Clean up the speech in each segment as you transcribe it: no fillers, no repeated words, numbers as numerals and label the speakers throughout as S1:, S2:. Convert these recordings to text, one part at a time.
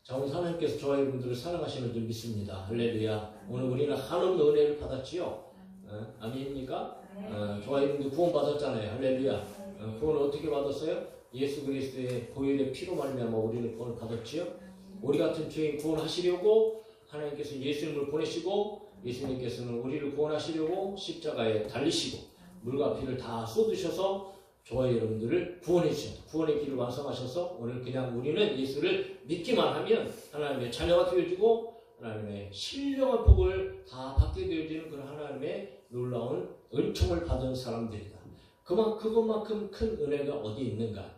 S1: 자, 오늘 하나님께서 저와 여러분들을 사랑하시는 줄 믿습니다. 할렐루야. 오늘 우리는 한없는 은혜를 받았지요. 아멘입니까? 저와 여러분들 구원 받았잖아요. 할렐루야. 구원을 어떻게 받았어요? 예수 그리스도의 보혈의 피로 말미암아 우리는 구원을 받았지요. 우리 같은 죄인 구원하시려고 하나님께서 예수님을 보내시고, 예수님께서는 우리를 구원하시려고 십자가에 달리시고 물과 피를 다 쏟으셔서 저와 여러분들을 구원해 주셨다. 구원의 길을 완성하셔서 오늘 그냥 우리는 예수를 믿기만 하면 하나님의 자녀가 되어지고 하나님의 신령한 복을 다 받게 되어지는 그런 하나님의 놀라운 은총을 받은 사람들이다. 그것만큼 큰 은혜가 어디 있는가?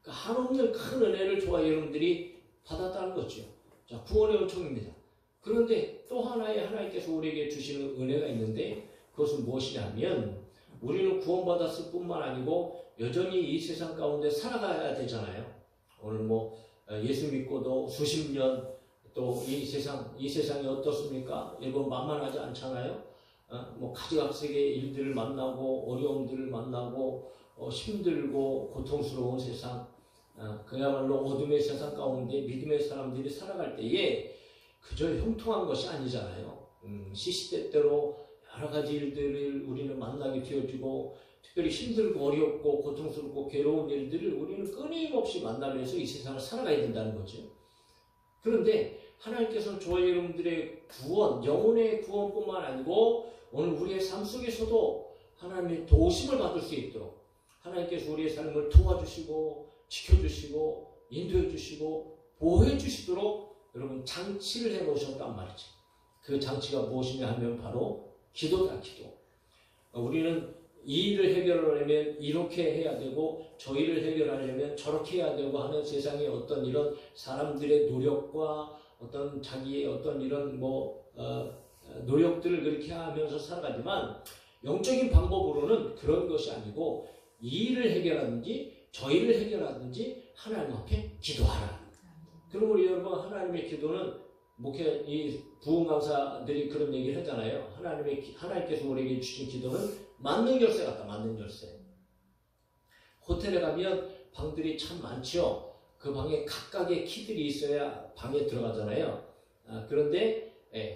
S1: 그 한없는 큰 은혜를 저와 여러분들이 받았다는 거죠. 자, 구원의 은총입니다. 그런데 또 하나의 하나님께서 우리에게 주시는 은혜가 있는데 그것은 무엇이냐면 우리는 구원받았을 뿐만 아니고 여전히 이 세상 가운데 살아가야 되잖아요. 오늘 예수 믿고도 수십 년 또 이 세상이 어떻습니까? 여러분 만만하지 않잖아요. 가지각색의 일들을 만나고 어려움들을 만나고 힘들고 고통스러운 세상, 그야말로 어둠의 세상 가운데 믿음의 사람들이 살아갈 때에 그저 형통한 것이 아니잖아요. 시시때때로 여러 가지 일들을 우리는 만나게 되어지고 특별히 힘들고 어렵고 고통스럽고 괴로운 일들을 우리는 끊임없이 만나면서 이 세상을 살아가야 된다는 거죠. 그런데 하나님께서는 저와 여러분들의 구원, 영혼의 구원뿐만 아니고 오늘 우리의 삶 속에서도 하나님의 도우심을 받을 수 있도록 하나님께서 우리의 삶을 도와주시고 지켜주시고 인도해 주시고 보호해 주시도록 여러분 장치를 해 놓으셨단 말이죠. 그 장치가 무엇이냐 하면 바로 기도다, 기도. 우리는 이 일을 해결하려면 이렇게 해야 되고 저 일을 해결하려면 저렇게 해야 되고 하는 세상의 어떤 이런 사람들의 노력과 어떤 자기의 어떤 이런 노력들을 그렇게 하면서 살아가지만 영적인 방법으로는 그런 것이 아니고 이 일을 해결하든지 저 일을 해결하든지 하나님 앞에 기도하라. 그럼 우리 여러분 하나님의 기도는 이 부흥 강사들이 그런 얘기를 하잖아요. 하나님께서 우리에게 주신 기도는 만능 열쇠 같다. 만능 열쇠. 호텔에 가면 방들이 참 많죠. 그 방에 각각의 키들이 있어야 방에 들어가잖아요. 그런데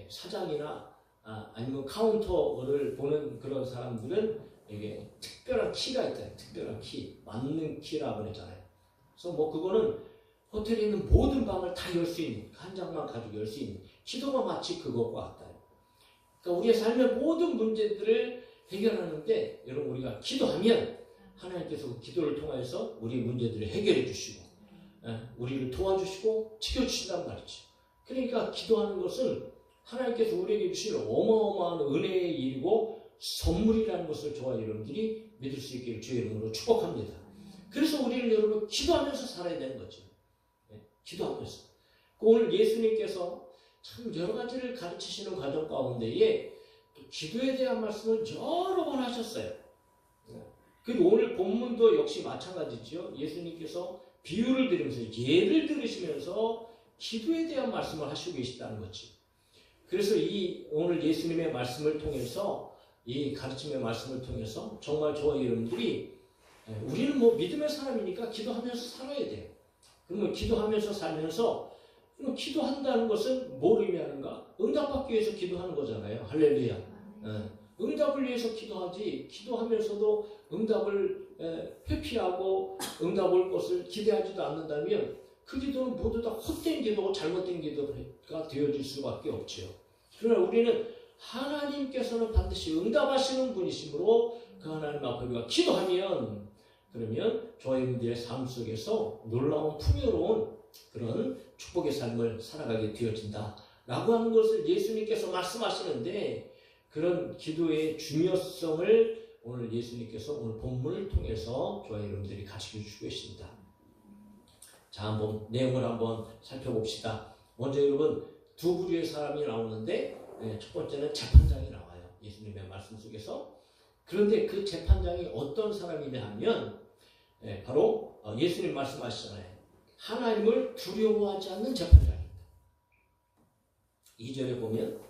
S1: 사장이나 아니면 카운터를 보는 그런 사람들은 이게 특별한 키가 있다. 특별한 키, 만능 키라고 그러잖아요. 그래서 그거는 호텔에 있는 모든 방을 다 열 수 있는, 한 장만 가지고 열 수 있는 기도가 마치 그것과 같다. 그러니까 우리의 삶의 모든 문제들을 해결하는데 여러분 우리가 기도하면 하나님께서 그 기도를 통해서 우리의 문제들을 해결해 주시고 우리를 도와주시고 지켜주신단 말이죠. 그러니까 기도하는 것은 하나님께서 우리에게 주시는 어마어마한 은혜의 일이고 선물이라는 것을 저와 여러분들이 믿을 수 있기를 주의 이름으로 축복합니다. 그래서 우리는 여러분 기도하면서 살아야 되는 거죠. 기도하면서. 오늘 예수님께서 참 여러 가지를 가르치시는 과정 가운데에 또 기도에 대한 말씀을 여러 번 하셨어요. 그리고 오늘 본문도 역시 마찬가지죠. 예수님께서 비유를 들으면서 예를 들으시면서 기도에 대한 말씀을 하시고 계시다는 거지. 그래서 오늘 예수님의 말씀을 통해서 이 가르침의 말씀을 통해서 정말 저와 여러분들이 우리는 믿음의 사람이니까 기도하면서 살아야 돼요. 그러면 기도하면서 살면서 기도한다는 것은 뭘 의미하는가? 응답받기 위해서 기도하는 거잖아요. 할렐루야. 응답을 위해서 기도하지 기도하면서도 응답을 회피하고 응답 올 것을 기대하지도 않는다면 그 기도는 모두 다 헛된 기도고 잘못된 기도가 되어질 수밖에 없죠. 그러나 우리는 하나님께서는 반드시 응답하시는 분이시므로 그 하나님 앞에 우리가 기도하면 그러면 저희들의 삶 속에서 놀라운 풍요로운 그런 축복의 삶을 살아가게 되어진다 라고 하는 것을 예수님께서 말씀하시는데 그런 기도의 중요성을 오늘 예수님께서 오늘 본문을 통해서 저희 여러분들이 가르쳐 주시고 계십니다. 자, 한번 내용을 한번 살펴봅시다. 먼저 여러분 두 부류의 사람이 나오는데 첫 번째는 재판장이 나와요. 예수님의 말씀 속에서. 그런데 그 재판장이 어떤 사람이냐 하면 바로 예수님 말씀하시잖아요. 하나님을 두려워하지 않는 재판장입니다. 2절에 보면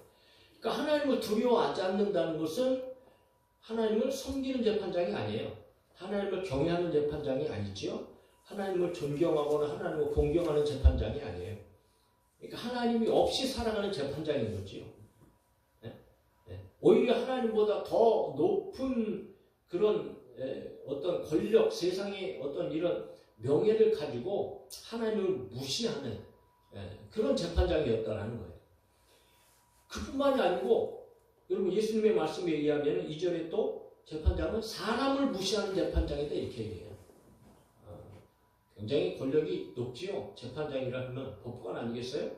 S1: 그러니까 하나님을 두려워하지 않는다는 것은 하나님을 섬기는 재판장이 아니에요. 하나님을 경외하는 재판장이 아니죠. 하나님을 존경하거나 하나님을 공경하는 재판장이 아니에요. 그러니까 하나님이 없이 살아가는 재판장인 거지요. 오히려 하나님보다 더 높은 그런 어떤 권력, 세상의 어떤 이런 명예를 가지고 하나님을 무시하는 그런 재판장이었다는 거예요. 그뿐만이 아니고 여러분 예수님의 말씀에 의하면 2절에 또 재판장은 사람을 무시하는 재판장이다 이렇게 얘기해요. 굉장히 권력이 높지요. 재판장이라 하면 법관 아니겠어요?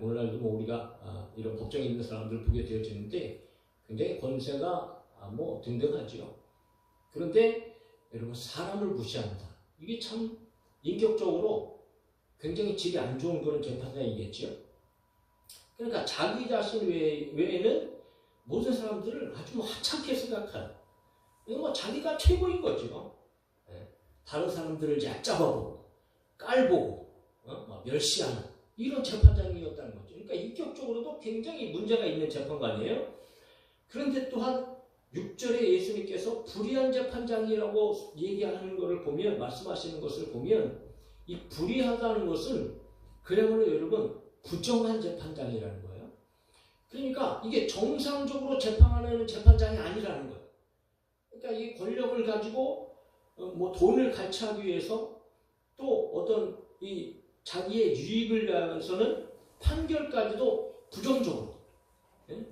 S1: 오늘날도 뭐 우리가 이런 법정에 있는 사람들을 보게 되어지는데 굉장히 권세가 뭐 등등하지요. 그런데 여러분 사람을 무시한다. 이게 참 인격적으로 굉장히 질이 안 좋은 그런 재판장이겠죠. 그러니까 자기 자신 외에는 모든 사람들을 아주 뭐 하찮게 생각하는, 뭐 자기가 최고인 거죠. 다른 사람들을 얕잡아보고 깔보고 멸시하는 이런 재판장이었다는 거죠. 그러니까 인격적으로도 굉장히 문제가 있는 재판관이에요. 그런데 또한 6절에 예수님께서 불의한 재판장이라고 얘기하는 것을 보면, 말씀하시는 것을 보면 이 불의하다는 것은 그야말로 여러분 부정한 재판장이라는 거예요. 그러니까 이게 정상적으로 재판하는 재판장이 아니라는 거예요. 그러니까 이 권력을 가지고 뭐 돈을 갈취하기 위해서 또 어떤 이 자기의 유익을 위해서는 판결까지도 부정적으로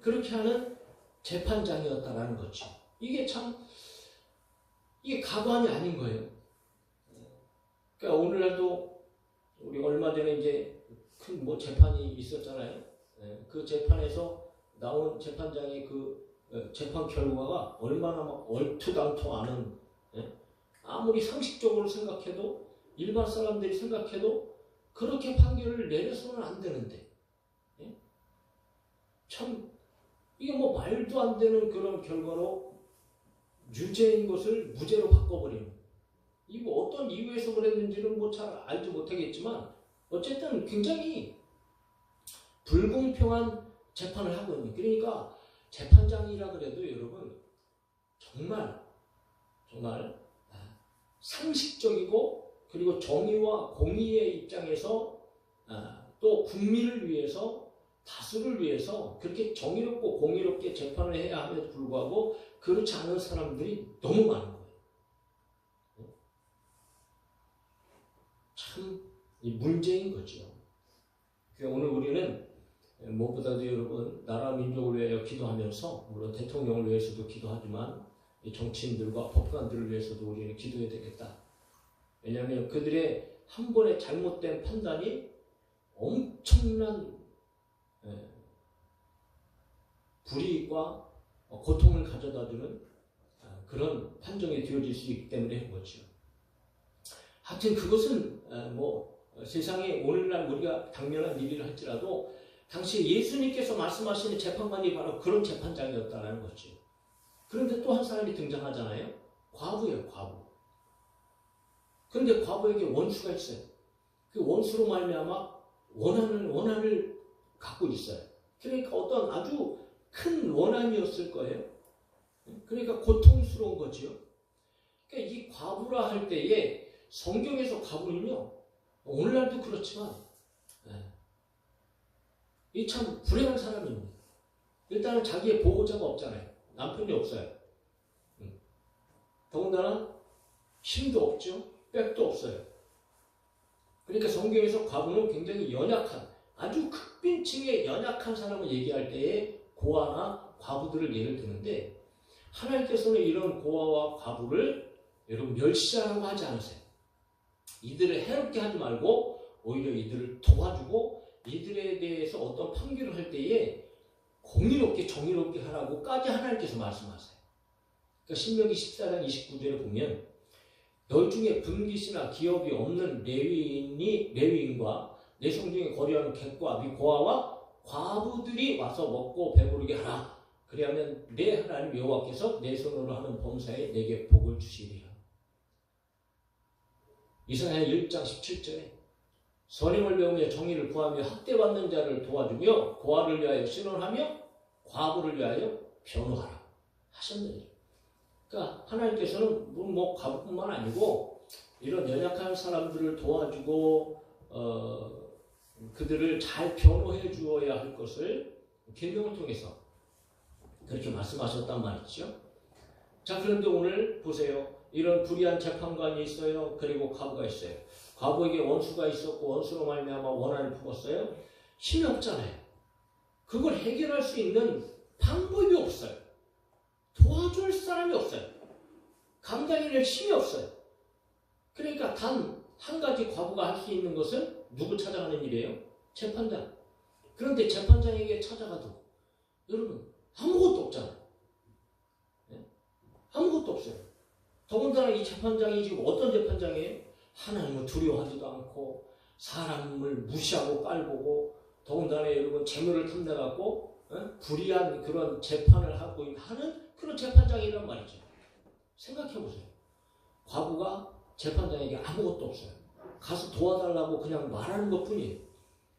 S1: 그렇게 하는 재판장이었다라는 거죠. 이게 참 이게 가관이 아닌 거예요. 그러니까 오늘날도 우리 얼마 전에 이제 큰 뭐 재판이 있었잖아요. 그 재판에서 나온 재판장의 그 재판 결과가 얼마나 막 얼토당토 않은, 아무리 상식적으로 생각해도 일반 사람들이 생각해도 그렇게 판결을 내려서는 안 되는데, 참 이게 뭐 말도 안 되는 그런 결과로 유죄인 것을 무죄로 바꿔버리는, 이거 어떤 이유에서 그랬는지는 뭐 잘 알지 못하겠지만 어쨌든 굉장히 불공평한 재판을 하고 있는, 그러니까 재판장이라 그래도 여러분 정말 상식적이고 그리고 정의와 공의의 입장에서 또 국민을 위해서 다수를 위해서 그렇게 정의롭고 공의롭게 재판을 해야 함에도 불구하고 그렇지 않은 사람들이 너무 많은 거예요. 참 문제인 거죠. 오늘 우리는 무엇보다도 여러분 나라 민족을 위하여 기도하면서, 물론 대통령을 위해서도 기도하지만 정치인들과 법관들을 위해서도 우리는 기도해야 되겠다. 왜냐하면 그들의 한 번의 잘못된 판단이 엄청난 불이익과 고통을 가져다주는 그런 판정이 되어질 수 있기 때문에 한 거죠. 하여튼 그것은 뭐 세상에 오늘날 우리가 당면한 일이라 할지라도 당시 예수님께서 말씀하시는 재판관이 바로 그런 재판장이었다는 거죠. 그런데 또 한 사람이 등장하잖아요. 과부예요, 과부. 그런데 과부에게 원수가 있어요. 그 원수로 말미암아 원한을 갖고 있어요. 그러니까 어떤 아주 큰 원한이었을 거예요. 그러니까 고통스러운 거죠. 그러니까 이 과부라 할 때에 성경에서 과부는요, 오늘날도 그렇지만 이 참 불행한 사람입니다. 일단은 자기의 보호자가 없잖아요. 남편이 없어요. 더군다나 힘도 없죠. 백도 없어요. 그러니까 성경에서 과부는 굉장히 연약한, 아주 극빈층의 연약한 사람을 얘기할 때에 고아나 과부들을 예를 드는데, 하나님께서는 이런 고아와 과부를 여러분 멸시하라고 하지 않으세요. 이들을 해롭게 하지 말고 오히려 이들을 도와주고 이들에 대해서 어떤 판결을 할 때에 공의롭게 정의롭게 하라고까지 하나님께서 말씀하세요. 그러니까 신명기 14장 29절에 보면 너희 중에 분깃이나 기업이 없는 레위인과 내성 중에 거류하는 객과 네 고아와 과부들이 와서 먹고 배부르게 하라. 그리하면 내 하나님 여호와께서 내 손으로 하는 범사에 내게 복을 주시리라. 이사야 1장 17절에 선행을 배우며 정의를 구하며 학대받는 자를 도와주며 고아를 위하여 신원하며 과부를 위하여 변호하라 하셨느니라. 그러니까 하나님께서는 뭐 과부뿐만 아니고 이런 연약한 사람들을 도와주고 그들을 잘 변호해 주어야 할 것을 계명을 통해서 그렇게 말씀하셨단 말이죠. 자, 그런데 오늘 보세요. 이런 불의한 재판관이 있어요. 그리고 과부가 있어요. 과부에게 원수가 있었고 원수로 말미암아 원한을 품었어요. 힘이 없잖아요. 그걸 해결할 수 있는 방법이 없어요. 도와줄 사람이 없어요. 감당해낼 힘이 없어요. 그러니까 단 한 가지 과부가 할 수 있는 것은 누구 찾아가는 일이에요? 재판장. 그런데 재판장에게 찾아가도 여러분 아무것도 없잖아요. 네? 아무것도 없어요. 더군다나 이 재판장이 지금 어떤 재판장이에요? 하나님을 두려워하지도 않고 사람을 무시하고 깔보고 더군다나 여러분 재물을 탐내갖고 불의한 그런 재판을 하고 하는 그런 재판장이란 말이죠. 생각해보세요. 과부가 재판장에게 아무것도 없어요. 가서 도와달라고 그냥 말하는 것뿐이에요.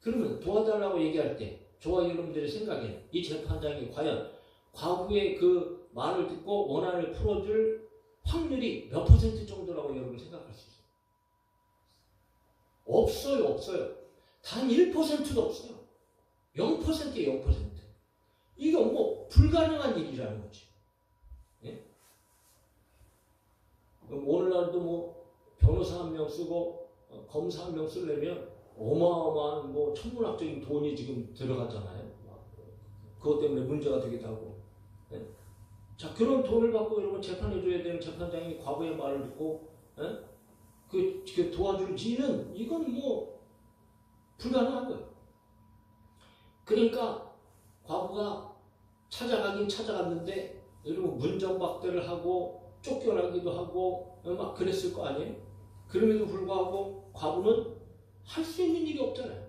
S1: 그러면 도와달라고 얘기할 때 저와 여러분들의 생각에는 이 재판장이 과연 과부의 그 말을 듣고 원한을 풀어줄 확률이 몇 퍼센트 정도라고 여러분 생각할 수 있어요? 없어요. 없어요. 단 1%도 없어요. 0%예요. 0%. 이거 뭐 불가능한 일이라는 거지. 예? 오늘날도 뭐 변호사 한 명 쓰고 검사 한 명 쓰려면 어마어마한 뭐 천문학적인 돈이 지금 들어갔잖아요. 그것 때문에 문제가 되기도 하고. 예? 자, 그런 돈을 받고 여러분 재판해줘야 되는 재판장이 과부의 말을 듣고 그 도와줄지는 이건 뭐 불가능한 거예요. 그러니까 과부가 찾아가긴 찾아갔는데 여러분 문전박대를 하고 쫓겨나기도 하고 막 그랬을 거 아니에요? 그럼에도 불구하고 과부는 할 수 있는 일이 없잖아요.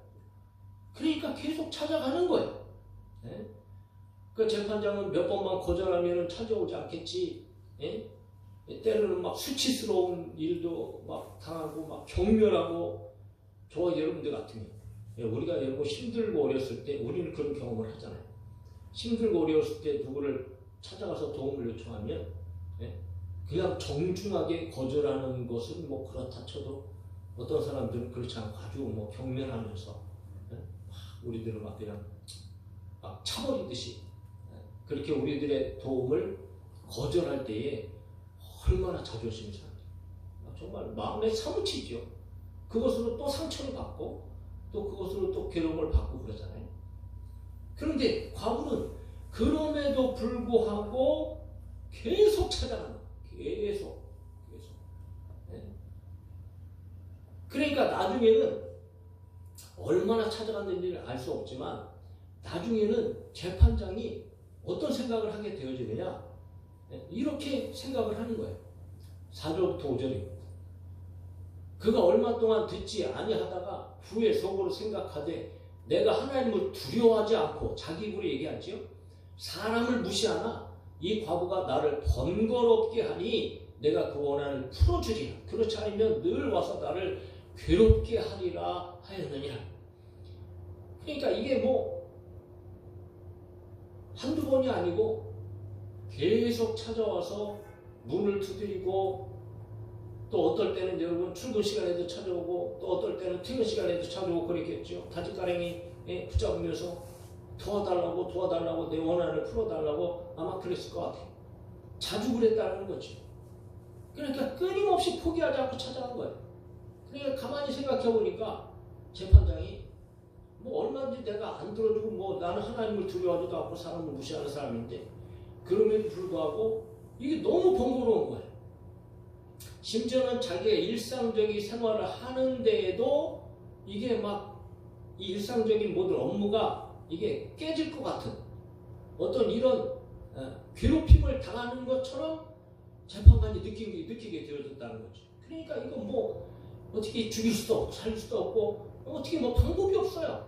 S1: 그러니까 계속 찾아가는 거예요. 예? 그 재판장은 몇 번만 거절하면 찾아오지 않겠지. 예? 때로는 막 수치스러운 일도 막 당하고 막 경멸하고 저와 여러분들 같으면 우리가 여러분 힘들고 어렸을 때 우리는 그런 경험을 하잖아요. 힘들고 어려웠을 때 누구를 찾아가서 도움을 요청하면 그냥 정중하게 거절하는 것은 뭐 그렇다 쳐도 어떤 사람들은 그렇지 않고 아주 뭐 경멸하면서 우리들을 막 그냥 막 차버리듯이 그렇게 우리들의 도움을 거절할 때에 얼마나 자존심이 상해요. 정말 마음에 사무치죠. 그것으로 또 상처를 받고 또 그것으로 또 괴로움을 받고 그러잖아요. 그런데 과부는 그럼에도 불구하고 계속 찾아가는 거예요. 계속. 네. 그러니까 나중에는 얼마나 찾아갔는지를 알 수 없지만 나중에는 재판장이 어떤 생각을 하게 되어지느냐 이렇게 생각을 하는 거예요. 4절부터 5절입니다. 그가 얼마 동안 듣지 아니하다가 후에 속으로 생각하되 내가 하나님을 두려워하지 않고 자기 입으로 얘기하지요. 사람을 무시하나 이 과부가 나를 번거롭게 하니 내가 그 원한을 풀어주리라. 그렇지 않으면 늘 와서 나를 괴롭게 하리라 하였느니라. 그러니까 이게 뭐 한두 번이 아니고 계속 찾아와서 문을 두드리고 또 어떨 때는 여러분 출근 시간에도 찾아오고 또 어떨 때는 퇴근 시간에도 찾아오고 그랬겠죠. 다짓가랭이 붙잡으면서 도와달라고 내 원한을 풀어달라고 아마 그랬을 것 같아요. 자주 그랬다는 거죠. 그러니까 끊임없이 포기하지 않고 찾아간 거예요. 그러니까 가만히 생각해 보니까 재판장이 뭐 얼마든지 내가 안 들어주고 뭐 나는 하나님을 두려워하지도 않고 사람을 무시하는 사람인데 그럼에도 불구하고 이게 너무 번거로운 거예요. 심지어는 자기가 일상적인 생활을 하는데에도 이게 막 이 일상적인 모든 업무가 이게 깨질 것 같은 어떤 이런 괴롭힘을 당하는 것처럼 재판관이 느끼게 되어졌다는 거죠. 그러니까 이거 뭐 어떻게 죽일 수도 없고 살릴 수도 없고 어떻게 뭐 방법이 없어요.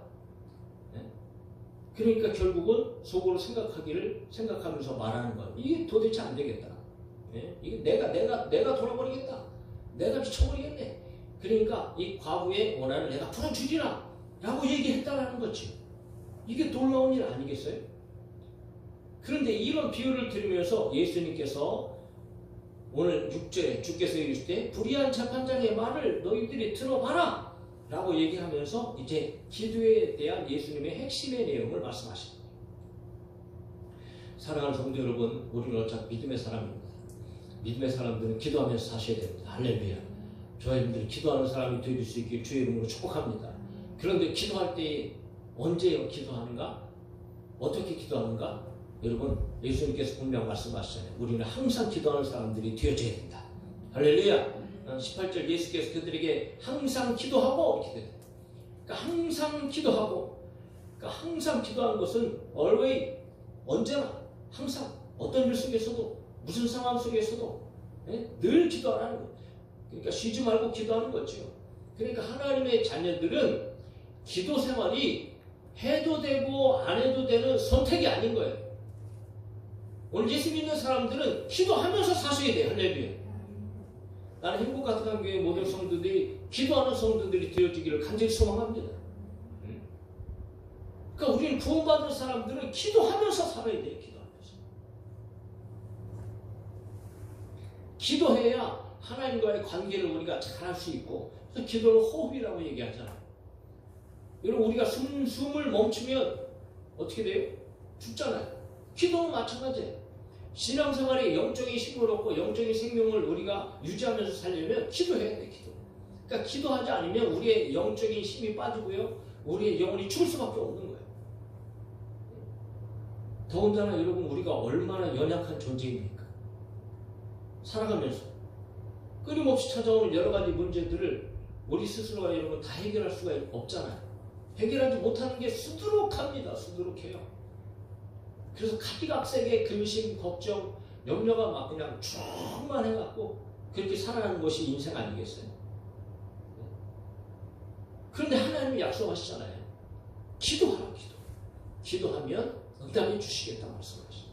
S1: 그러니까 결국은 속으로 생각하면서 말하는 거예요. 이게 도대체 안 되겠다. 이게 내가 돌아버리겠다. 내가 미쳐버리겠네. 그러니까 이 과부의 원한을 내가 풀어주리라 라고 얘기했다라는 거죠. 이게 놀라운 일 아니겠어요? 그런데 이런 비유를 들으면서 예수님께서 오늘 6절에 주께서 이르시되 불의한 재판장의 말을 너희들이 들어봐라 라고 얘기하면서 이제 기도에 대한 예수님의 핵심의 내용을 말씀하십니다. 사랑하는 성도 여러분, 우리는 어차피 믿음의 사람입니다. 믿음의 사람들은 기도하면서 사셔야 됩니다. 할렐루야. 저와 여러분들이 기도하는 사람이 되실 수 있길 주의 이름으로 축복합니다. 그런데 기도할 때 언제 기도하는가? 어떻게 기도하는가? 여러분, 예수님께서 분명 말씀하시잖아요. 우리는 항상 기도하는 사람들이 되어져야 된다. 할렐루야. 18절 예수께서 그들에게 항상 기도하고 이렇게 됩니다. 그러니까 항상 기도하고, 그러니까 항상 기도하는 것은 always, 언제나, 항상 어떤 일 속에서도 무슨 상황 속에서도 늘 기도하라는 거예요. 그러니까 쉬지 말고 기도하는 거죠. 그러니까 하나님의 자녀들은 기도 생활이 해도 되고 안 해도 되는 선택이 아닌 거예요. 오늘 예수 믿는 사람들은 기도하면서 사셔야 돼요. 할렐루야. 나는 행복같은 교회 모든 성도들이 기도하는 성도들이 되어지기를 간절히 소망합니다. 그러니까 우리는 구원받은 사람들은 기도하면서 살아야 돼요. 기도하면서. 기도해야 하나님과의 관계를 우리가 잘할 수 있고, 그래서 기도를 호흡이라고 얘기하잖아요. 여러분, 우리가 숨을 멈추면 어떻게 돼요? 죽잖아요. 기도는 마찬가지예요. 신앙생활에 영적인 힘을 얻고 영적인 생명을 우리가 유지하면서 살려면 기도해야 돼. 기도. 그러니까 기도하지 않으면 우리의 영적인 힘이 빠지고요, 우리의 영혼이 죽을 수밖에 없는 거예요. 더군다나 여러분, 우리가 얼마나 연약한 존재입니까? 살아가면서 끊임없이 찾아오는 여러 가지 문제들을 우리 스스로가 여러분 다 해결할 수가 없잖아요. 해결하지 못하는 게 수두룩합니다. 수두룩해요. 그래서 가지각색의 근심, 걱정, 염려가 막 그냥 충만해갖고 그렇게 살아가는 것이 인생 아니겠어요? 그런데 하나님이 약속하시잖아요. 기도하라, 기도. 기도하면 응답해 주시겠다 말씀하시죠.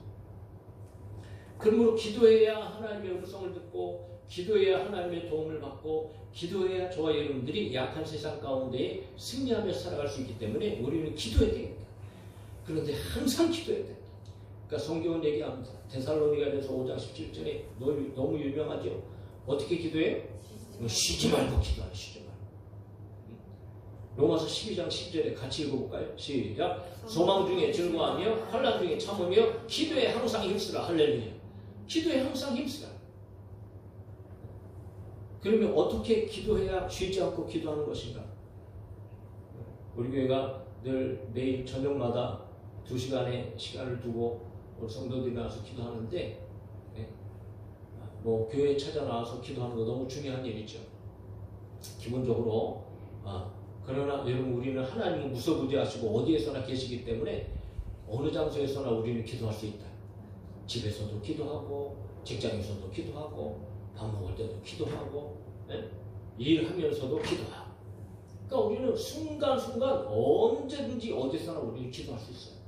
S1: 그러므로 기도해야 하나님의 음성을 듣고, 기도해야 하나님의 도움을 받고, 기도해야 저와 여러분들이 약한 세상 가운데 승리하며 살아갈 수 있기 때문에 우리는 기도해야 됩니다. 그런데 항상 기도해야 됩니다. 그러니까 성경은 얘기합니다. 데살로니가전서 5장 17절에 너무 유명하죠. 어떻게 기도해요? 쉬지 말고 기도하라. 쉬지 말고. 로마서 12장 10절에 같이 읽어볼까요? 시작. 소망 중에 즐거워하며 환난 중에 참으며 기도에 항상 힘쓰라. 할렐루야. 기도에 항상 힘쓰라. 그러면 어떻게 기도해야 쉬지 않고 기도하는 것인가? 우리 교회가 늘 매일 저녁마다 2시간의 시간을 두고 성도들이 나와서 기도하는데, 뭐 교회에 찾아 나와서 기도하는 거 너무 중요한 일이죠. 기본적으로. 그러나 여러분, 우리는 하나님은 무소부지하시고 어디에서나 계시기 때문에 어느 장소에서나 우리는 기도할 수 있다. 집에서도 기도하고, 직장에서도 기도하고, 밥 먹을 때도 기도하고, 일하면서도 기도하고. 그러니까 우리는 순간순간 언제든지 어디서나 우리는 기도할 수 있어요.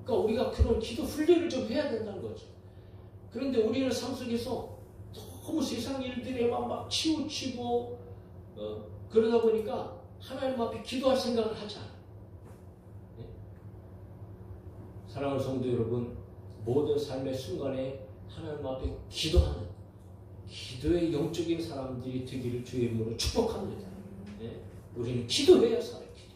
S1: 그러니까 우리가 그런 기도 훈련을 좀 해야 된다는 거죠. 그런데 우리는 삶 속에서 너무 세상 일들에만 막 치우치고 그러다 보니까 하나님 앞에 기도할 생각을 하지 않아요. 사랑하는 성도 여러분, 모든 삶의 순간에 하나님 앞에 기도하는, 기도의 영적인 사람들이 되기를 주의 이름으로 축복합니다. 우리는 기도해야 살아요. 기도.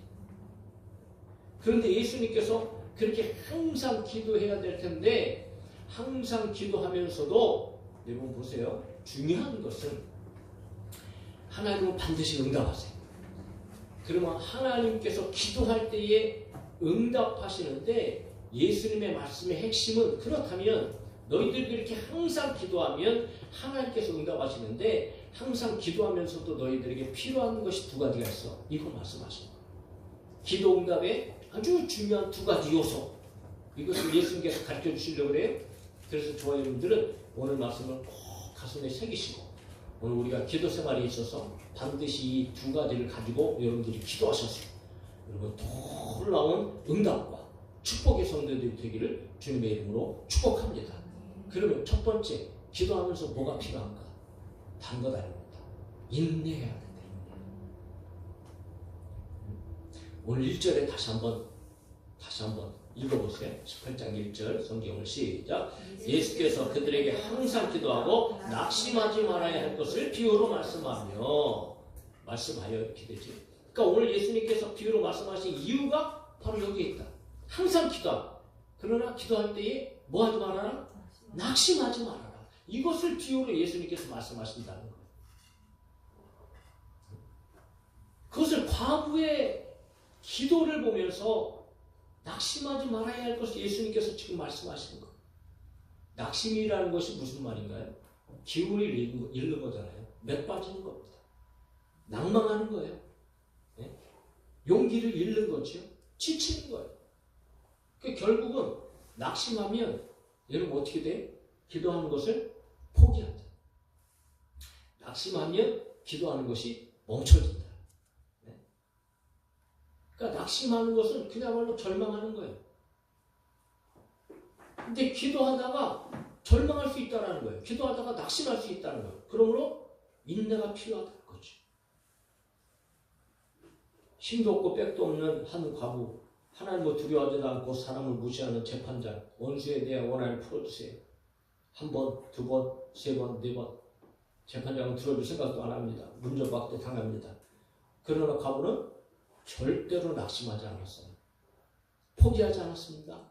S1: 그런데 예수님께서 그렇게 항상 기도해야 될 텐데, 항상 기도하면서도 여러분 보세요. 중요한 것은 하나님은 반드시 응답하세요. 그러면 하나님께서 기도할 때에 응답하시는데, 예수님의 말씀의 핵심은, 그렇다면 너희들이 이렇게 항상 기도하면 하나님께서 응답하시는데, 항상 기도하면서도 너희들에게 필요한 것이 2가지가 있어. 이거 말씀하시는 거예요. 기도 응답의 아주 중요한 2가지 요소. 이것을 예수님께서 가르쳐 주시려고 그래요. 그래서 저와 여러분들은 오늘 말씀을 꼭 가슴에 새기시고, 오늘 우리가 기도 생활에 있어서 반드시 이 2가지를 가지고 여러분들이 기도하셔서 여러분 놀라운 응답과 축복의 성도들이 되기를 주님의 이름으로 축복합니다. 그러면 첫 번째, 기도하면서 뭐가 필요한가? 다른 것 아닙니다. 인내해야 된다. 오늘 1절에 다시 한번 읽어보세요. 18장 1절 성경을 시작. 예수께서 그들에게 항상 기도하고 낙심하지 말아야 할 것을 비유로 말씀하여 이렇게 되지. 그러니까 오늘 예수님께서 비유로 말씀하신 이유가 바로 여기에 있다. 항상 기도하라. 그러나 기도할 때에 뭐 하지 말아라? 낙심하지 말아라. 이것을 비유로 예수님께서 말씀하신다는 거예요. 그것을 과부의 기도를 보면서 낙심하지 말아야 할 것을 예수님께서 지금 말씀하시는 거예요. 낙심이라는 것이 무슨 말인가요? 기운을 잃는 거잖아요. 맥 빠지는 겁니다. 낭망하는 거예요. 네? 용기를 잃는 거죠. 지치는 거예요. 그러니까 결국은 낙심하면 여러분 어떻게 돼? 기도하는 것을 포기한다. 낙심하면 기도하는 것이 멈춰진다. 네? 그러니까 낙심하는 것은 그야말로 절망하는 거예요. 근데 기도하다가 절망할 수 있다는 거예요. 기도하다가 낙심할 수 있다는 거예요. 그러므로 인내가 필요하다는 거죠. 힘도 없고 백도 없는 한 과부, 하나님을 두려워하지도 않고 사람을 무시하는 재판장, 원수에 대한 원한을 풀어주세요. 한 번, 두 번, 세 번, 네 번. 재판장은 들어줄 생각도 안 합니다. 문전박대 당합니다. 그러나 과부는 절대로 낙심하지 않았어요. 포기하지 않았습니다.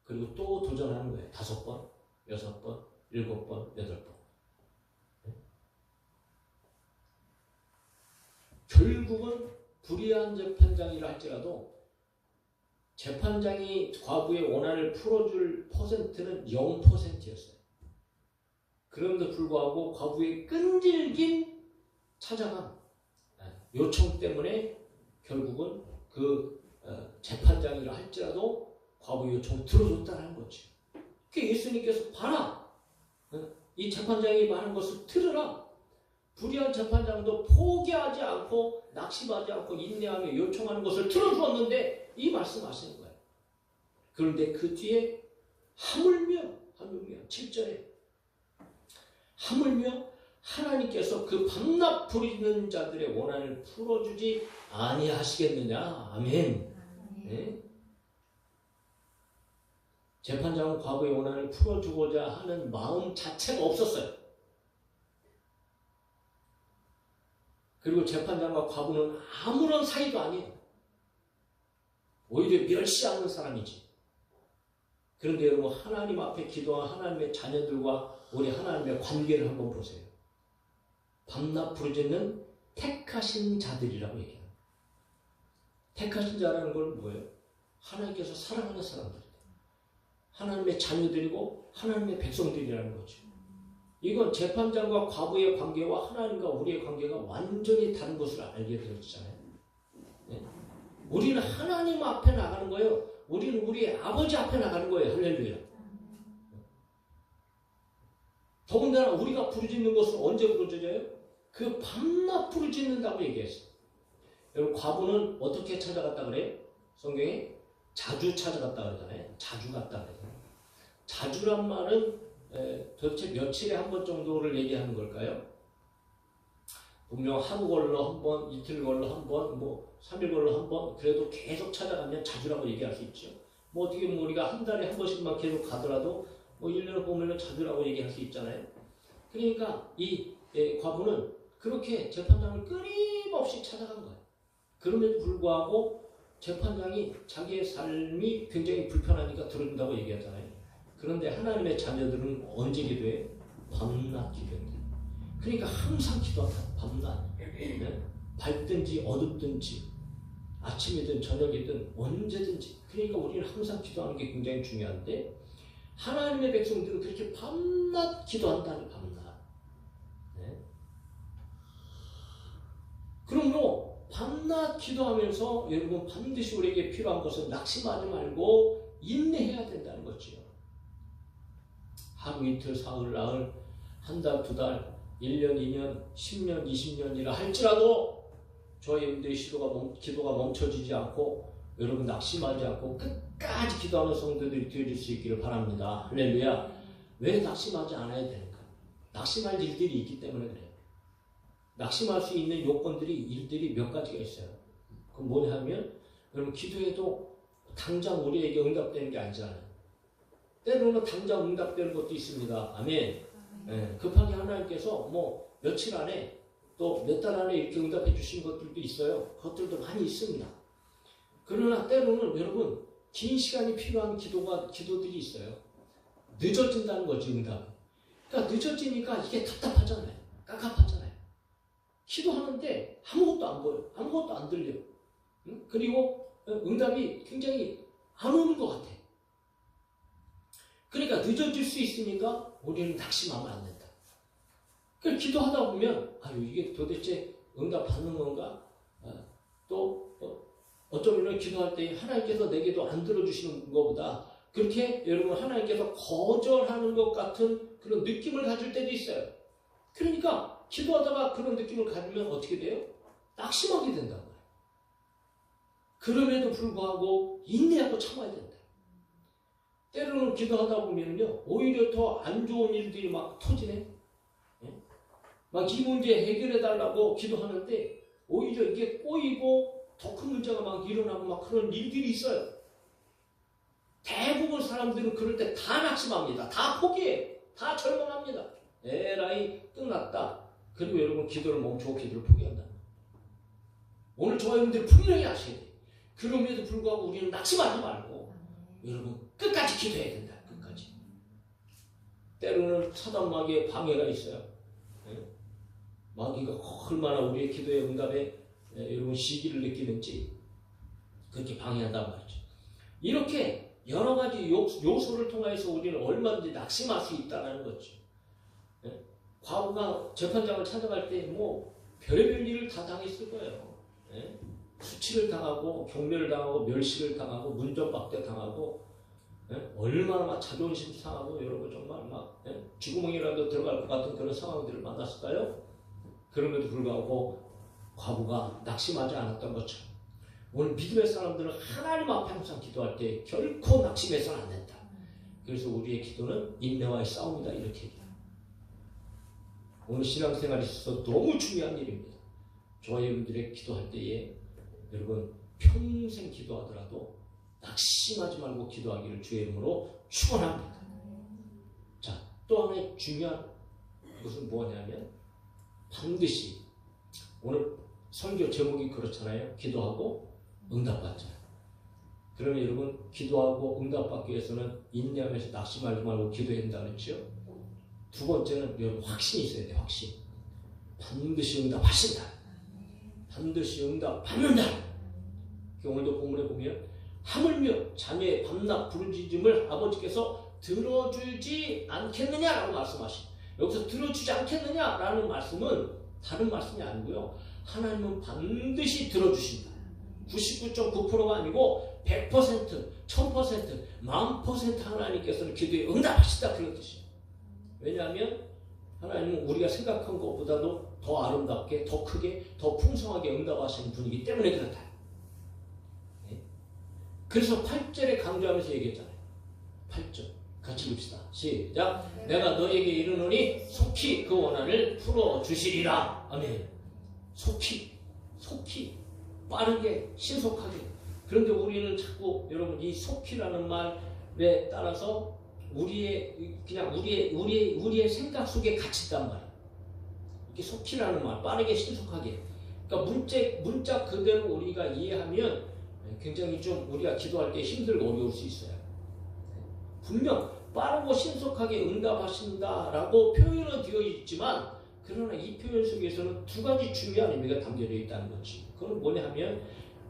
S1: 그리고 또 도전하는 거예요. 5번, 6번, 7번, 8번. 결국은 불의한 재판장이라 할지라도 재판장이 과부의 원한을 풀어줄 퍼센트는 0%였어요. 그럼에도 불구하고 과부의 끈질긴 찾아감, 요청 때문에 결국은 그 재판장이라 할지라도 과부 요청을 들어줬다는 거죠. 그 예수님께서 봐라. 이 재판장이 말한 것을 들으라. 불의한 재판장도 포기하지 않고 낙심하지 않고 인내하며 요청하는 것을 들어주었는데 이 말씀하시는 거예요. 그런데 그 뒤에 하물며 7절에 하물며 하나님께서 그 밤낮 부리는 자들의 원한을 풀어주지 아니하시겠느냐. 아멘. 네? 재판장은 과부의 원한을 풀어주고자 하는 마음 자체가 없었어요. 그리고 재판장과 과부는 아무런 사이도 아니에요. 오히려 멸시하는 사람이지. 그런데 여러분 하나님 앞에 기도한 하나님의 자녀들과 우리 하나님의 관계를 한번 보세요. 밤낮 부르짖는 택하신 자들이라고 얘기해요. 택하신 자라는 건 뭐예요? 하나님께서 사랑하는 사람들. 하나님의 자녀들이고 하나님의 백성들이라는 거죠. 이건 재판장과 과부의 관계와 하나님과 우리의 관계가 완전히 다른 것을 알게 되었잖아요. 네? 우리는 하나님 앞에 나가는 거예요. 우리는 우리의 아버지 앞에 나가는 거예요. 할렐루야. 더군다나 우리가 부르짖는 것은 언제 부르짖어요? 그 밤낮 부르짖는다고 얘기했어요. 여러분 과부는 어떻게 찾아갔다 그래요? 성경에 자주 찾아갔다 그러잖아요. 자주 갔다 그래요. 자주란 말은 도대체 며칠에 한 번 정도를 얘기하는 걸까요? 분명 하루 걸러 한 번, 이틀 걸러 한 번, 3일 걸러 한 번, 그래도 계속 찾아가면 자주라고 얘기할 수 있죠. 어떻게 보면 우리가 한 달에 한 번씩만 계속 가더라도 1년을 보면 자주라고 얘기할 수 있잖아요. 그러니까 이 과부는 그렇게 재판장을 끊임없이 찾아간 거예요. 그럼에도 불구하고 재판장이 자기의 삶이 굉장히 불편하니까 들어준다고 얘기하잖아요. 그런데 하나님의 자녀들은 언제 기도해? 밤낮 기도해요. 그러니까 항상 기도한다. 밤낮. 네? 밝든지 어둡든지 아침이든 저녁이든 언제든지. 그러니까 우리는 항상 기도하는 게 굉장히 중요한데 하나님의 백성들은 그렇게 밤낮 기도한다는 밤낮. 네? 그러므로 밤낮 기도하면서 여러분 반드시 우리에게 필요한 것은 낙심하지 말고 인내해야 된다는 거죠. 하루 이틀 사흘 나흘 한 달 두 달 1년 2년 10년 20년이라 할지라도 저희 여러분들의 기도가 멈춰지지 않고 여러분 낙심하지 않고 끝까지 기도하는 성도들이 되어질 수 있기를 바랍니다. 할렐루야. 왜 낙심하지 않아야 되는가? 낙심할 일들이 있기 때문에 그래요. 낙심할 수 있는 일들이 몇 가지가 있어요. 그럼 뭐냐 하면 여러분 기도해도 당장 우리에게 응답되는 게 아니잖아요. 때로는 당장 응답되는 것도 있습니다. 아멘. 네, 급하게 하나님께서 며칠 안에 또 몇 달 안에 이렇게 응답해 주신 것들도 있어요. 그것들도 많이 있습니다. 그러나 때로는 여러분 긴 시간이 필요한 기도들이 있어요. 늦어진다는 거지 응답이. 그러니까 늦어지니까 이게 답답하잖아요. 깝깝하잖아요. 기도하는데 아무것도 안 보여. 아무것도 안 들려. 그리고 응답이 굉장히 안 오는 것 같아. 그러니까 늦어질 수 있으니까 우리는 낙심하면 안 된다. 그래서 기도하다 보면 이게 도대체 응답 받는 건가? 또 어쩌면 기도할 때 하나님께서 내게도 안 들어주시는 것보다 그렇게 여러분 하나님께서 거절하는 것 같은 그런 느낌을 가질 때도 있어요. 그러니까 기도하다가 그런 느낌을 가지면 어떻게 돼요? 낙심하게 된단 말이에요. 그럼에도 불구하고 인내하고 참아야 된다. 때로는 기도하다 보면요 오히려 더 안 좋은 일들이 막 터지네. 막 이 문제 해결해 달라고 기도하는데 오히려 이게 꼬이고 더 큰 문제가 막 일어나고 막 그런 일들이 있어요. 대부분 사람들은 그럴 때 다 낙심합니다. 다 포기해요. 다 절망합니다. 에라이 끝났다. 그리고 여러분 기도를 멈추고 기도를 포기한다. 오늘 저와 여러분들이 분명히 아셔야 돼요. 그럼에도 불구하고 우리는 낙심하지 말고 여러분 끝까지 기도해야 된다. 끝까지. 때로는 사단 마귀의 방해가 있어요. 마귀가 얼마나 우리의 기도의 응답에 여러분 시기를 느끼는지 그렇게 방해한단 말이죠. 이렇게 여러 가지 요소를 통해서 우리는 얼마든지 낙심할 수 있다는 거죠. 과부가 재판장을 찾아갈 때 뭐 별의별 일을 다 당했을 거예요. 수치를 당하고 경멸을 당하고 멸시를 당하고 문전박대 당하고 얼마나 막 자존심 상하고 여러분 정말 막 쥐구멍이라도 들어갈 것 같은 그런 상황들을 만났을까요? 그럼에도 불구하고 과부가 낙심하지 않았던 것처럼 오늘 믿음의 사람들은 하나님 앞에 항상 기도할 때 결코 낙심해서는 안 된다. 그래서 우리의 기도는 인내와의 싸움이다 이렇게 얘기합니다. 오늘 신앙생활에 있어서 너무 중요한 일입니다. 저와 여러분들의 기도할 때에 여러분 평생 기도하더라도 낙심하지 말고 기도하기를 주의 이름으로 축원합니다. 자, 또 하나의 중요한 것은 뭐냐면 반드시 오늘 설교 제목이 그렇잖아요. 기도하고 응답받자. 그러면 여러분 기도하고 응답받기 위해서는 인내하면서 낙심하지 말고 기도해야 된다 그랬죠. 두 번째는 여러분 확신이 있어야 돼요. 확신. 반드시 응답하신다. 반드시 응답받는다. 오늘도 본문에 보면 하물며 자녀의 밤낮 부르짖음을 아버지께서 들어주지 않겠느냐라고 말씀하십니다. 여기서 들어주지 않겠느냐라는 말씀은 다른 말씀이 아니고요. 하나님은 반드시 들어주신다. 99.9%가 아니고 100%, 1000%, 10,000% 하나님께서는 기도에 응답하신다 그런 뜻이에요. 왜냐하면 하나님은 우리가 생각한 것보다도 더 아름답게, 더 크게, 더 풍성하게 응답하시는 분이기 때문에 그렇다. 그래서 8절에 강조하면서 얘기했잖아요. 8절 같이 봅시다. 시작. 내가 너에게 이르노니 속히 그 원한을 풀어주시리라. 아멘. 속히 빠르게 신속하게. 그런데 우리는 자꾸 여러분 이 속히라는 말에 따라서 우리의 생각 속에 갇힌단 말이에요. 이게 속히라는 말, 빠르게 신속하게. 그러니까 문자 그대로 우리가 이해하면 굉장히 좀 우리가 기도할 때 힘들고 어려울 수 있어요. 분명 빠르고 신속하게 응답하신다라고 표현은 되어 있지만 그러나 이 표현 속에서는 두 가지 중요한 의미가 담겨져 있다는 거지. 그건 뭐냐 하면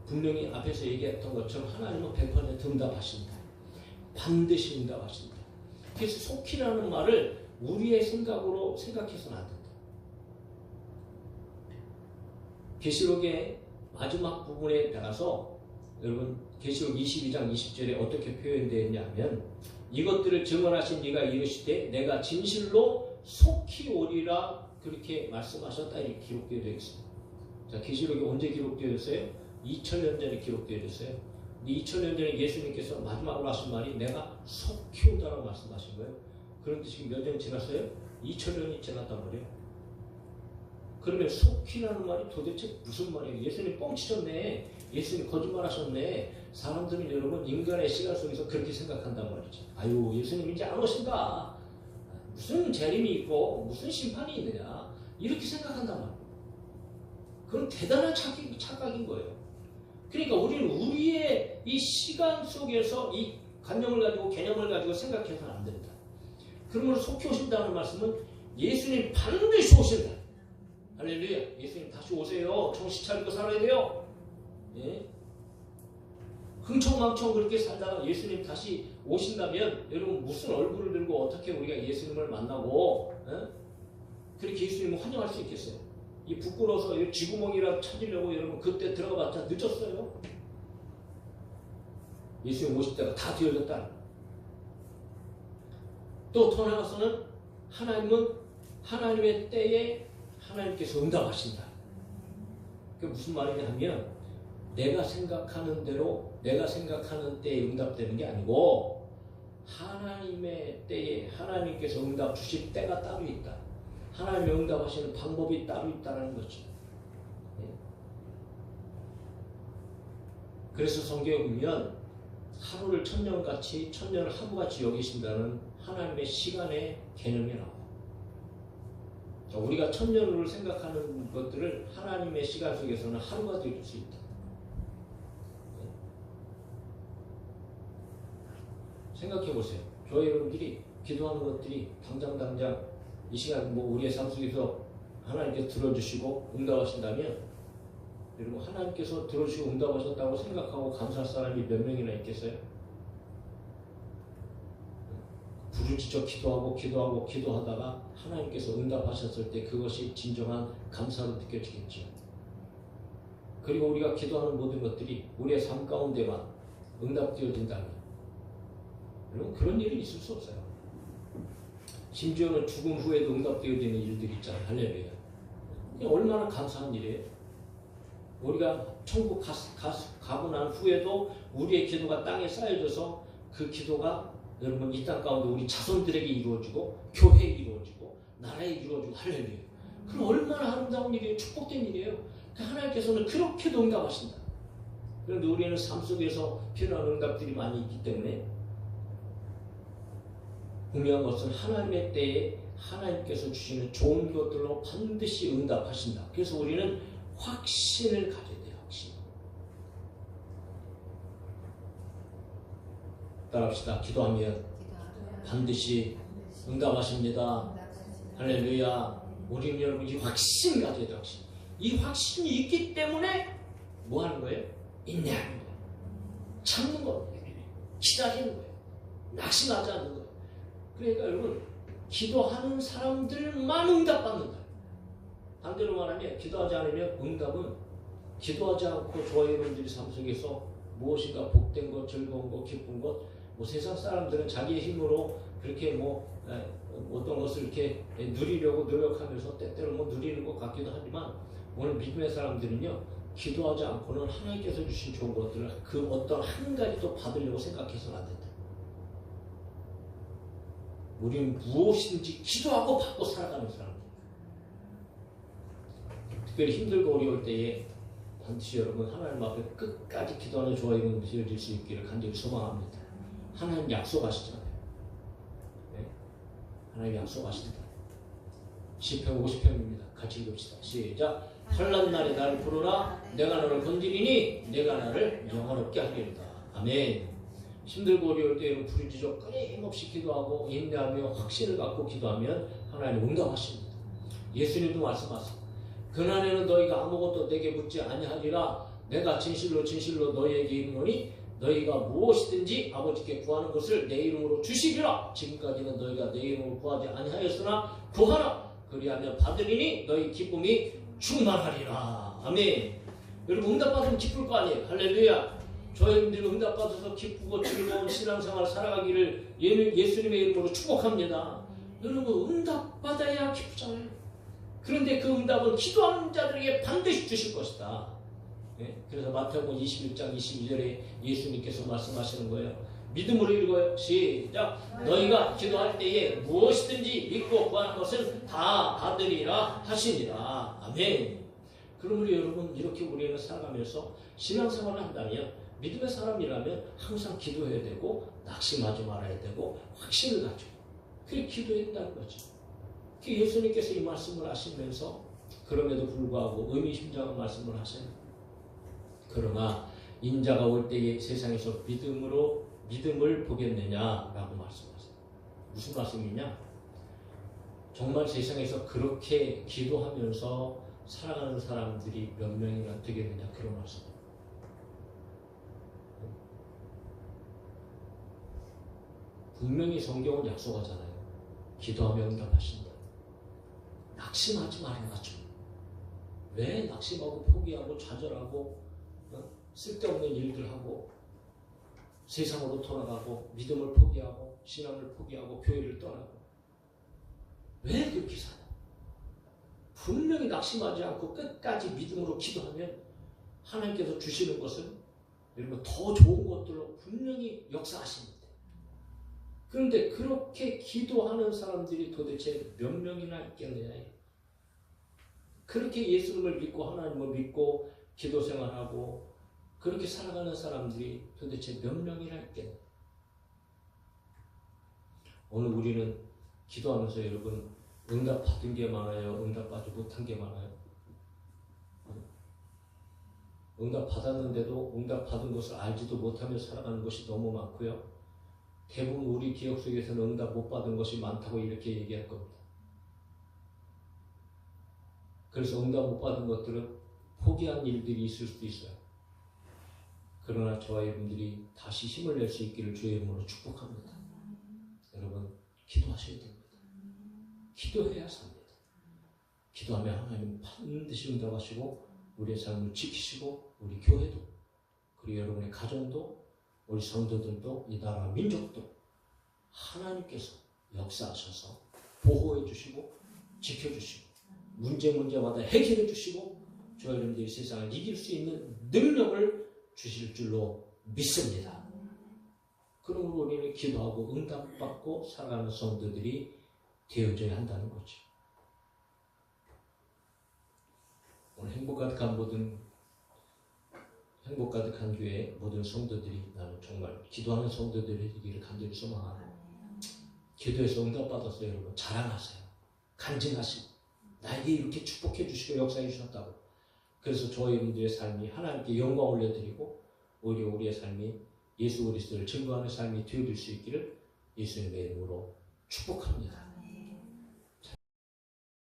S1: 분명히 앞에서 얘기했던 것처럼 하나님은 100% 응답하신다. 반드시 응답하신다. 그래서 속히라는 말을 우리의 생각으로 생각해서는 안 된다. 계시록의 마지막 부분에 따라서 여러분 계시록 22장 20절에 어떻게 표현되어 있냐면 이것들을 증언하신 네가 이르시되 내가 진실로 속히 오리라 그렇게 말씀하셨다 이렇게 기록되어 있습니다. 자, 계시록이 언제 기록되어 있어요? 2000년 전에 기록되어 있어요. 2000년 전에 예수님께서 마지막으로 하신 말이 내가 속히 온다라고 말씀하신 거예요. 그런데 지금 몇 년 지났어요? 2000년이 지났단 말이에요. 그러면 속히라는 말이 도대체 무슨 말이에요? 예수님 뻥치셨네. 예수님 거짓말하셨네. 사람들은 여러분 인간의 시간 속에서 그렇게 생각한단 말이죠. 아유 예수님 이제 안 오신다. 무슨 재림이 있고 무슨 심판이 있느냐 이렇게 생각한단 말이에요. 그건 대단한 착각인 거예요. 그러니까 우리는 우리의 이 시간 속에서 이 관념을 가지고 개념을 가지고 생각해서는 안 된다. 그러므로 속히 오신다는 말씀은 예수님 반드시 오신다. 할렐루야. 예수님 다시 오세요. 정신 차리고 살아야 돼요. 예? 흥청망청 그렇게 살다가 예수님 다시 오신다면 여러분 무슨 얼굴을 들고 어떻게 우리가 예수님을 만나고 그렇게 예수님을 환영할 수 있겠어요? 이 부끄러워서 쥐구멍이라도 찾으려고 여러분 그때 들어가봤자 늦었어요. 예수님 오실 때가 다 되어졌다. 또 더 나아가서는 하나님은 하나님의 때에 하나님께서 응답하신다. 그게 무슨 말이냐 하면 내가 생각하는 대로 내가 생각하는 때에 응답되는 게 아니고 하나님의 때에 하나님께서 응답 주실 때가 따로 있다. 하나님의 응답하시는 방법이 따로 있다는 거죠. 그래서 성경에 보면 하루를 천년같이 천년을 하루같이 여기신다는 하나님의 시간의 개념이 나와요. 우리가 천년을 생각하는 것들을 하나님의 시간 속에서는 하루가 될 수 있다. 생각해 보세요. 교회 여러분들이 기도하는 것들이 당장 이 시간 우리의 삶 속에서 하나님께서 들어주시고 응답하신다면 여러분 하나님께서 들어주시고 응답하셨다고 생각하고 감사할 사람이 몇 명이나 있겠어요? 부르짖어 기도하다가 하나님께서 응답하셨을 때 그것이 진정한 감사로 느껴지겠죠. 그리고 우리가 기도하는 모든 것들이 우리의 삶 가운데만 응답되어진다면 여러분 그런 일이 있을 수 없어요. 심지어는 죽음 후에도 응답되어지는 일들이 있잖아요. 할렐루야. 얼마나 감사한 일이에요. 우리가 천국 가고 난 후에도 우리의 기도가 땅에 쌓여져서 그 기도가 여러분 이 땅 가운데 우리 자손들에게 이루어지고 교회에 이루어지고 나라에 이루어지고 할렐루야. 그럼 얼마나 아름다운 일이에요. 축복된 일이에요. 하나님께서는 그렇게도 응답하신다. 그런데 우리는 삶 속에서 필요한 응답들이 많이 있기 때문에 분명한 것은 하나님의 때에 하나님께서 주시는 좋은 것들로 반드시 응답하신다. 그래서 우리는 확신을 가져야 돼요. 확신. 따라합시다. 기도하면 반드시 응답하십니다. 할렐루야. 우리는 여러분 이 확신 가져야 돼요. 확신. 이 확신이 있기 때문에 뭐 하는 거예요? 인내하는 거예요. 참는 거예요. 기다리는 거예요. 낙심하지 않는 거예요. 그러니까 여러분 기도하는 사람들만 응답받는다. 반대로 말하면 기도하지 않으면 응답은 기도하지 않고 저와 여러분들이 삶 속에서 무엇인가 복된 것, 즐거운 것, 기쁜 것 세상 사람들은 자기의 힘으로 그렇게 어떤 것을 이렇게 누리려고 노력하면서 때때로 누리는 것 같기도 하지만 오늘 믿음의 사람들은요 기도하지 않고는 하나님께서 주신 좋은 것들을 그 어떤 한 가지도 받으려고 생각해서는 안 된다. 우리는 무엇이든지 기도하고 받고 살아가는 사람들. 특별히 힘들고 어려울 때에 반드시 여러분 하나님 앞에 끝까지 기도하는 저와 여러분 되어질 수 있기를 간절히 소망합니다. 하나님 약속하시잖아요. 네? 하나님 약속하신다. 시편 50편입니다. 같이 읽읍시다. 시작. 환난 날에 나를 부르라. 내가 너를 건지리니 내가 나를 영화롭게 하리로다. 아멘. 힘들고 어려울 때에는 부르짖어 끊임없이 기도하고 인내하며 확신을 갖고 기도하면 하나님 응답하십니다. 예수님도 말씀하세요. 그날에는 너희가 아무것도 내게 묻지 아니하리라. 내가 진실로 너희에게 이르노니 너희가 무엇이든지 아버지께 구하는 것을 내 이름으로 주시리라. 지금까지는 너희가 내 이름으로 구하지 아니하였으나 구하라. 그리하면 받으리니 너희 기쁨이 충만하리라. 아멘. 여러분 응답받으면 기쁠 거 아니에요. 할렐루야. 저희들이 응답받아서 기쁘고 즐거운 신앙생활 살아가기를 예수님의 이름으로 축복합니다. 여러분 응답받아야 기쁘잖아요. 그런데 그 응답은 기도하는 자들에게 반드시 주실 것이다. 네? 그래서 마태복음 21장 22절에 예수님께서 말씀하시는 거예요. 믿음으로 읽어요. 시작. 너희가 기도할 때에 무엇이든지 믿고 구하는 것은 다 받으리라 하시니라. 아멘. 그러므로 여러분 이렇게 우리는 살아가면서 신앙생활을 한다면 믿음의 사람이라면 항상 기도해야 되고 낙심하지 말아야 되고 확신을 가지고 그렇게 기도해야 된다는 거죠. 예수님께서 이 말씀을 하시면서 그럼에도 불구하고 의미심장한 말씀을 하세요. 그러나 인자가 올 때에 세상에서 믿음을 보겠느냐라고 말씀하세요. 무슨 말씀이냐? 정말 세상에서 그렇게 기도하면서 살아가는 사람들이 몇 명이나 되겠느냐, 그런 말씀입니다. 분명히 성경은 약속하잖아요. 기도하면 응답하신다. 낙심하지 말아가지고. 왜 낙심하고 포기하고 좌절하고 쓸데없는 일들 하고 세상으로 돌아가고 믿음을 포기하고 신앙을 포기하고 교회를 떠나고 왜 그렇게 사냐? 분명히 낙심하지 않고 끝까지 믿음으로 기도하면 하나님께서 주시는 것은 여러분 더 좋은 것들로 분명히 역사하십니다. 그런데 그렇게 기도하는 사람들이 도대체 몇 명이나 있겠느냐? 그렇게 예수님을 믿고 하나님을 믿고 기도 생활하고 그렇게 살아가는 사람들이 도대체 몇 명이나 있겠느냐? 오늘 우리는 기도하면서 여러분 응답 받은 게 많아요? 응답 받지 못한 게 많아요? 응답 받았는데도 응답 받은 것을 알지도 못하며 살아가는 것이 너무 많고요. 대부분 우리 기억 속에서는 응답 못 받은 것이 많다고 이렇게 얘기할 겁니다. 그래서 응답 못 받은 것들은 포기한 일들이 있을 수도 있어요. 그러나 저와 여러분들이 다시 힘을 낼 수 있기를 주의 이름으로 축복합니다. 여러분 기도하셔야 됩니다. 기도해야 삽니다. 기도하면 하나님 반드시 응답하시고 우리의 삶을 지키시고 우리 교회도 그리고 여러분의 가정도 우리 성도들도 이 나라 민족도 하나님께서 역사하셔서 보호해 주시고 지켜주시고 문제마다 해결해 주시고 저와 여러분들이 세상을 이길 수 있는 능력을 주실 줄로 믿습니다. 그러므로 우리는 기도하고 응답받고 살아가는 성도들이 되어져야 한다는 거죠. 오늘 행복 가득한 교회 모든 성도들이 나는 정말 기도하는 성도들이 되기를 간절히 소망하고 기도해서 응답받았어요. 여러분 자랑하세요. 간증하시고 나에게 이렇게 축복해 주시고 역사해 주셨다고. 그래서 저희 분들의 삶이 하나님께 영광 올려드리고 오히려 우리의 삶이 예수 그리스도를 증거하는 삶이 되어질 수 있기를 예수님의 이름으로 축복합니다.